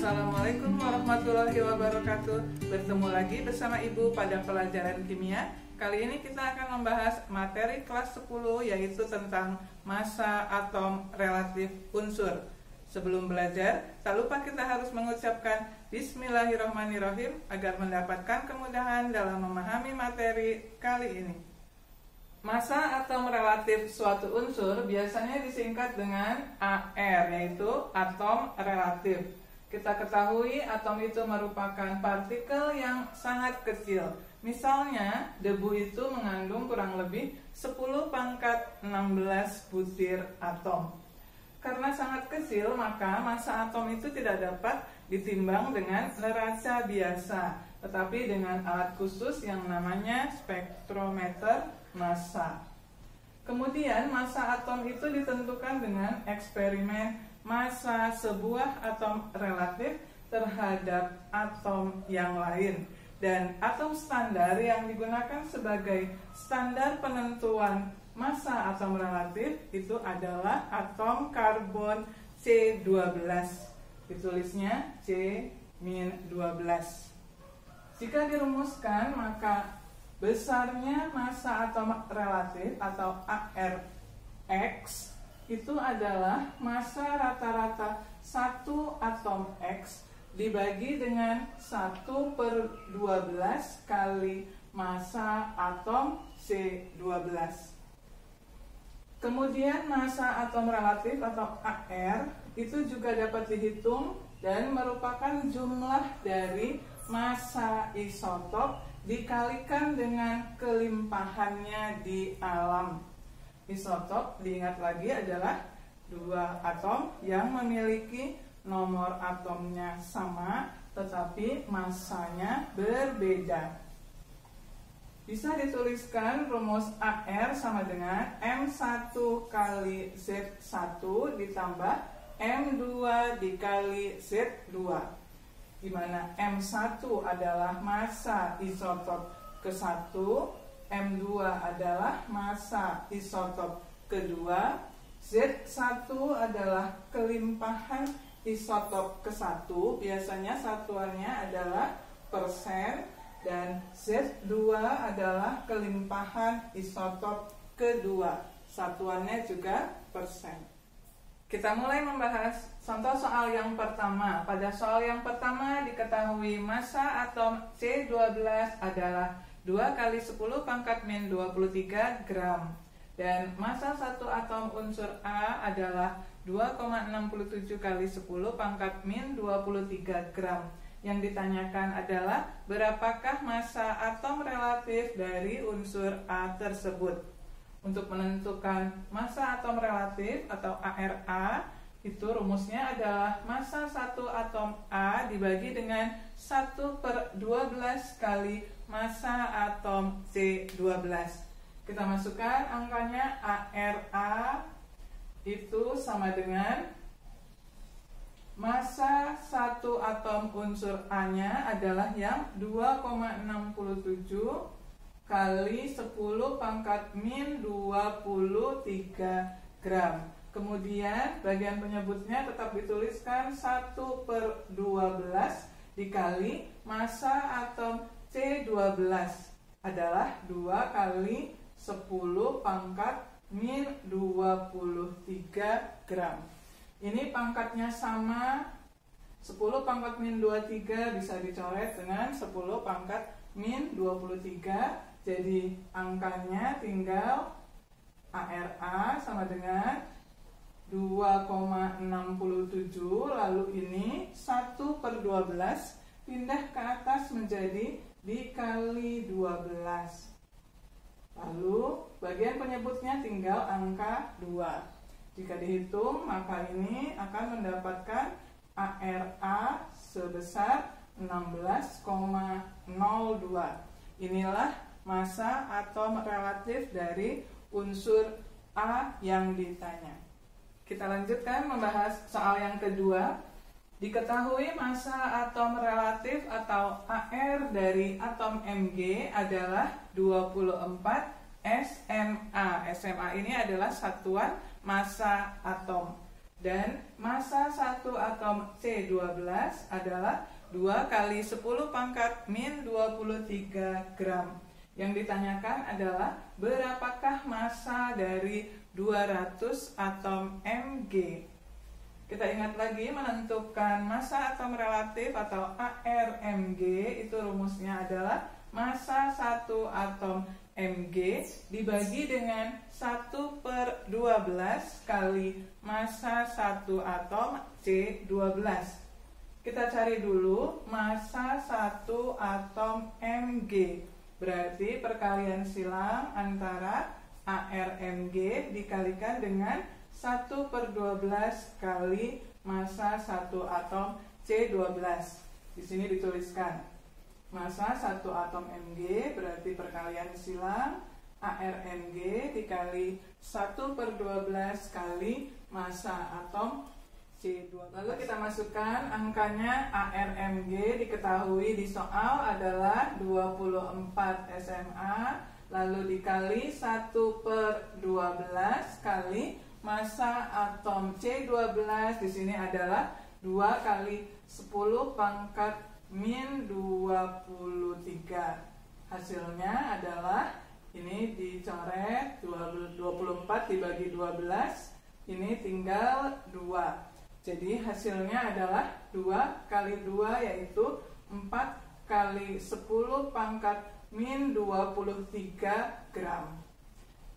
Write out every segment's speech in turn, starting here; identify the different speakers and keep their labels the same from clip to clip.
Speaker 1: Assalamualaikum warahmatullahi wabarakatuh. Bertemu lagi bersama Ibu pada pelajaran kimia. Kali ini kita akan membahas materi kelas 10, yaitu tentang massa atom relatif unsur. Sebelum belajar, tak lupa kita harus mengucapkan Bismillahirrahmanirrahim agar mendapatkan kemudahan dalam memahami materi kali ini. Massa atom relatif suatu unsur biasanya disingkat dengan AR, yaitu atom relatif. Kita ketahui atom itu merupakan partikel yang sangat kecil. Misalnya, debu itu mengandung kurang lebih 10 pangkat 16 butir atom. Karena sangat kecil, maka massa atom itu tidak dapat ditimbang dengan neraca biasa, tetapi dengan alat khusus yang namanya spektrometer massa. Kemudian massa atom itu ditentukan dengan eksperimen massa sebuah atom relatif terhadap atom yang lain. Dan atom standar yang digunakan sebagai standar penentuan massa atom relatif itu adalah atom karbon C12. Ditulisnya C-12. Jika dirumuskan, maka besarnya massa atom relatif atau ARX itu adalah massa rata-rata satu atom X dibagi dengan 1/12 kali massa atom C12. Kemudian massa atom relatif atau AR itu juga dapat dihitung dan merupakan jumlah dari massa isotop dikalikan dengan kelimpahannya di alam. Isotop, diingat lagi, adalah dua atom yang memiliki nomor atomnya sama tetapi massanya berbeda. Bisa dituliskan rumus AR sama dengan M1 kali Z1 ditambah M2 dikali Z2, di mana M1 adalah massa isotop ke-1, M2 adalah massa isotop kedua, Z1 adalah kelimpahan isotop ke-1, biasanya satuannya adalah persen, dan Z2 adalah kelimpahan isotop kedua, satuannya juga persen. Kita mulai membahas contoh soal yang pertama. Pada soal yang pertama diketahui massa atom C12 adalah 2 kali 10 pangkat min 23 gram. Dan massa satu atom unsur A adalah 2,67 kali 10 pangkat min 23 gram. Yang ditanyakan adalah berapakah massa atom relatif dari unsur A tersebut. Untuk menentukan massa atom relatif atau ARA, itu rumusnya adalah massa satu atom A dibagi dengan 1/12 kali massa atom C12. Kita masukkan angkanya. ARA itu sama dengan massa satu atom unsur A-nya adalah yang 2,67 kali 10 pangkat min 23 gram. Kemudian bagian penyebutnya tetap dituliskan 1/12 dikali massa atom C12 adalah 2 kali 10 pangkat min 23 gram. Ini pangkatnya sama, 10 pangkat min 23 bisa dicoret dengan 10 pangkat min 23. Jadi angkanya tinggal ARA sama dengan 2,67, lalu ini 1/12 pindah ke atas menjadi dikali 12. Lalu bagian penyebutnya tinggal angka 2. Jika dihitung, maka ini akan mendapatkan ARA sebesar 16,02. Inilah massa atom relatif dari unsur A yang ditanya. Kita lanjutkan membahas soal yang kedua. Diketahui massa atom relatif atau AR dari atom Mg adalah 24 SMA. SMA ini adalah satuan massa atom. Dan massa satu atom C12 adalah 2 kali 10 pangkat min 23 gram. Yang ditanyakan adalah berapakah massa dari 200 atom Mg. Kita ingat lagi, menentukan massa atom relatif atau ARMG itu rumusnya adalah massa satu atom Mg dibagi dengan 1/12 kali massa satu atom C12. Kita cari dulu massa satu atom Mg. Berarti perkalian silang antara ARMG dikalikan dengan 1/12 kali massa satu atom C12. Di sini dituliskan massa satu atom Mg berarti perkalian silang ARMG dikali 1/12 kali massa atom C12. Lalu kita masukkan angkanya. ARMG diketahui di soal adalah 24 SMA, lalu dikali 1/12 kali massa atom C12 di sini adalah 2 kali 10 pangkat min 23. Hasilnya adalah ini dicoret 24 dibagi 12, ini tinggal 2. Jadi hasilnya adalah 2 kali 2 yaitu 4 kali 10 pangkat min 23 gram.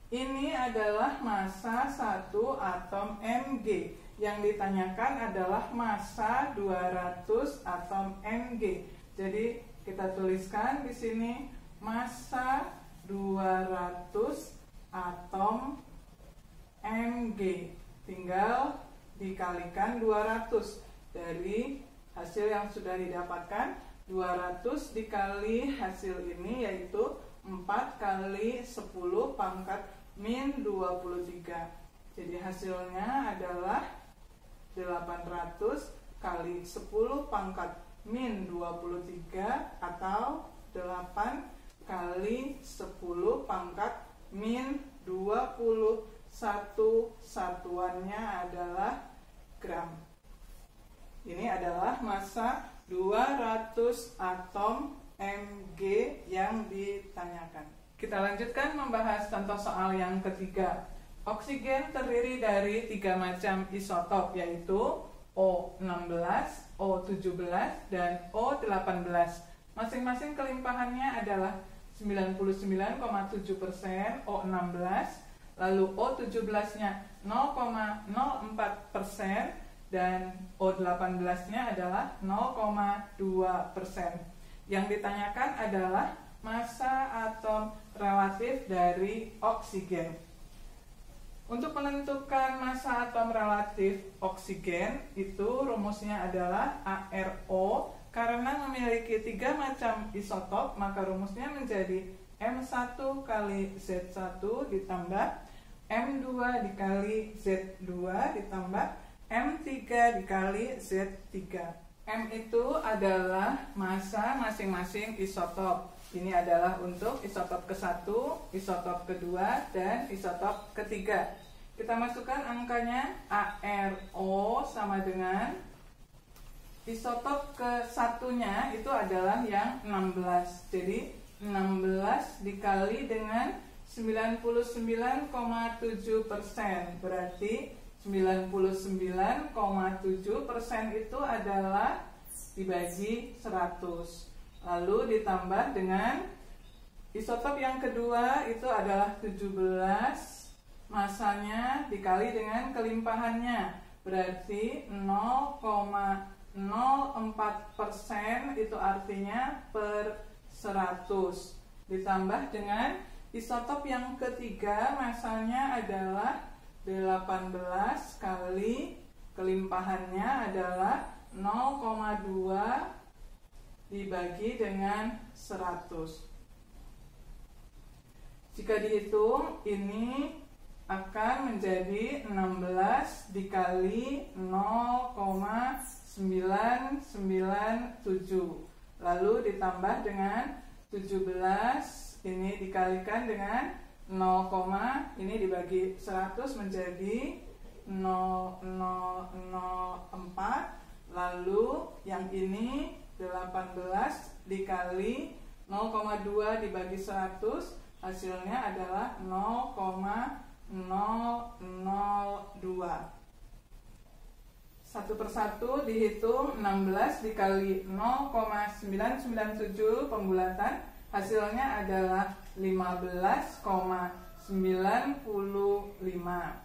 Speaker 1: Ini adalah massa satu atom Mg. Yang ditanyakan adalah massa 200 atom Mg. Jadi kita tuliskan di sini massa 200 atom Mg. Tinggal dikalikan 200 dari hasil yang sudah didapatkan. 200 dikali hasil ini yaitu 4 kali 10 pangkat min 23. Jadi hasilnya adalah 800 kali 10 pangkat min 23 atau 8 kali 10 pangkat min 21, satuannya adalah gram. Ini adalah massa 200 atom Mg yang ditanyakan. Kita lanjutkan membahas contoh soal yang ketiga. Oksigen terdiri dari 3 macam isotop, yaitu O16, O17, dan O18. Masing-masing kelimpahannya adalah 99,7% O16, lalu O17-nya 0,04% dan O18-nya adalah 0,2%. Yang ditanyakan adalah massa atom relatif dari oksigen. Untuk menentukan massa atom relatif oksigen itu rumusnya adalah ARO. Karena memiliki 3 macam isotop, maka rumusnya menjadi M1 kali Z1 ditambah M2 dikali Z2 ditambah M3 dikali Z3. M itu adalah massa masing-masing isotop. Ini adalah untuk isotop ke-1, isotop kedua, dan isotop ketiga. Kita masukkan angkanya. ARO sama dengan isotop ke-1-nya itu adalah yang 16. Jadi 16 dikali dengan 99,7%. Berarti 99,7% itu adalah dibagi 100. Lalu ditambah dengan isotop yang kedua itu adalah 17. Massanya dikali dengan kelimpahannya. Berarti 0,04% itu artinya per 100. Ditambah dengan isotop yang ketiga, massanya adalah 18 kali kelimpahannya adalah 0,2 dibagi dengan 100. Jika dihitung, ini akan menjadi 16 dikali 0,997. Lalu ditambah dengan 17, ini dikalikan dengan 0, ini dibagi 100 menjadi lalu yang ini 18 dikali 0,2 dibagi 100, hasilnya adalah 0,002. Satu persatu dihitung. 16 dikali 0,997 pembulatan, hasilnya adalah 15,95.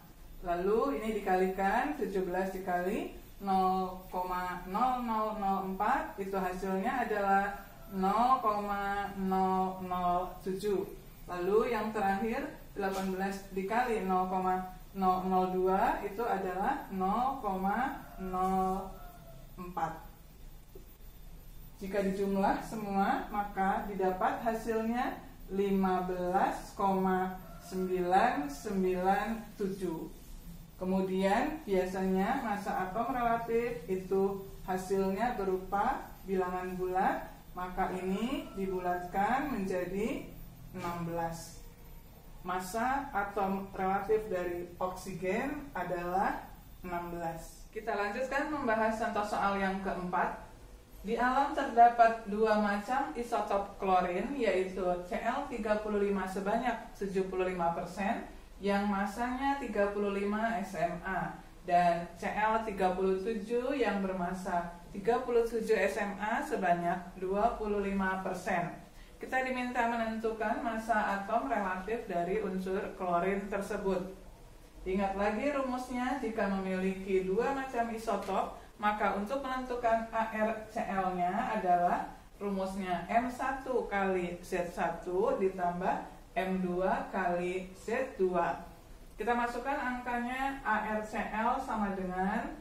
Speaker 1: Lalu ini dikalikan, 17 dikali 0,0004, itu hasilnya adalah 0,007. Lalu yang terakhir 18 dikali 0,002 itu adalah 0,04. Jika dijumlah semua, maka didapat hasilnya 15,997. Kemudian biasanya massa atom relatif itu hasilnya berupa bilangan bulat, maka ini dibulatkan menjadi 16. Massa atom relatif dari oksigen adalah 16. Kita lanjutkan membahas contoh soal yang keempat. Di alam terdapat dua macam isotop klorin, yaitu Cl35 sebanyak 75% yang masanya 35 SMA dan Cl37 yang bermassa 37 SMA sebanyak 25%. Kita diminta menentukan massa atom relatif dari unsur klorin tersebut. Ingat lagi rumusnya, jika memiliki dua macam isotop, maka untuk menentukan ArCl-nya adalah rumusnya M1 kali Z1 ditambah M2 kali Z2. Kita masukkan angkanya. ArCl sama dengan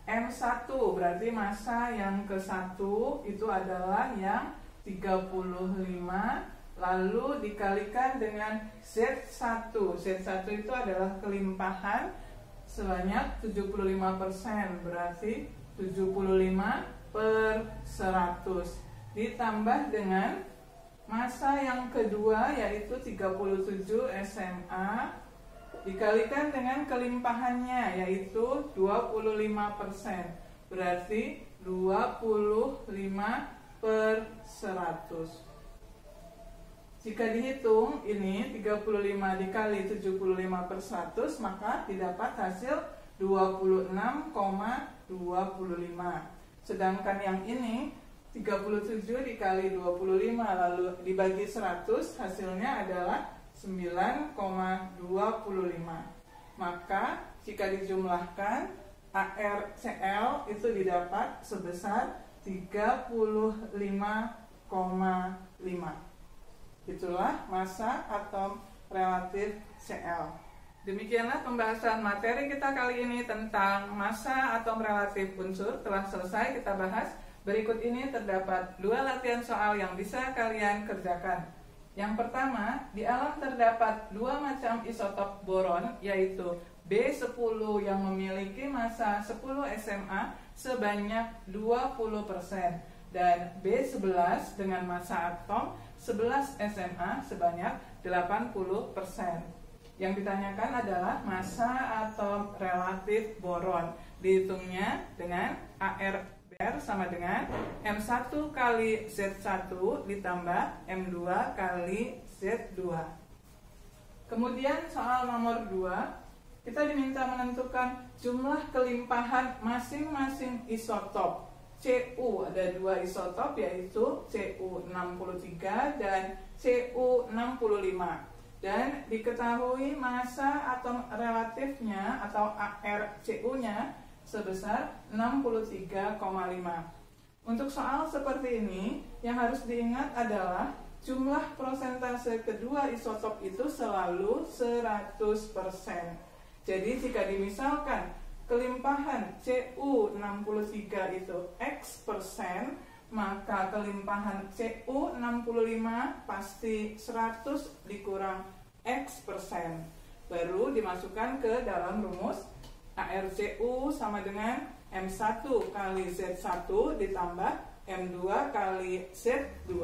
Speaker 1: M1, berarti massa yang ke-1 itu adalah yang 35, lalu dikalikan dengan Z1. Z1 itu adalah kelimpahan sebanyak 75%, berarti 75/100 ditambah dengan massa yang kedua yaitu 37 SMA dikalikan dengan kelimpahannya yaitu 25%, berarti 25/100. Jika dihitung ini 35 dikali 75/100, maka didapat hasil 26,25. Sedangkan yang ini 37 dikali 25 lalu dibagi 100, hasilnya adalah 9,25. Maka jika dijumlahkan, ArCl itu didapat sebesar 35,5. Itulah massa atom relatif Cl. Demikianlah pembahasan materi kita kali ini tentang massa atom relatif unsur telah selesai kita bahas. Berikut ini terdapat dua latihan soal yang bisa kalian kerjakan. Yang pertama, di alam terdapat dua macam isotop boron, yaitu B10 yang memiliki massa 10 SMA sebanyak 20% dan B11 dengan massa atom 11 SMA sebanyak 80%. Yang ditanyakan adalah massa atom relatif boron. Dihitungnya dengan AR sama dengan M1 kali Z1 ditambah M2 kali Z2. Kemudian soal nomor 2, kita diminta menentukan jumlah kelimpahan masing-masing isotop. Cu ada dua isotop yaitu Cu63 dan Cu65. Dan diketahui massa atom relatifnya atau ArCu-nya sebesar 63,5. Untuk soal seperti ini, yang harus diingat adalah jumlah prosentase kedua isotop itu selalu 100%. Jadi jika dimisalkan kelimpahan Cu63 itu X%, maka kelimpahan Cu65 pasti 100 dikurang X%. Baru dimasukkan ke dalam rumus. ArCu sama dengan M1 kali Z1 ditambah M2 kali Z2.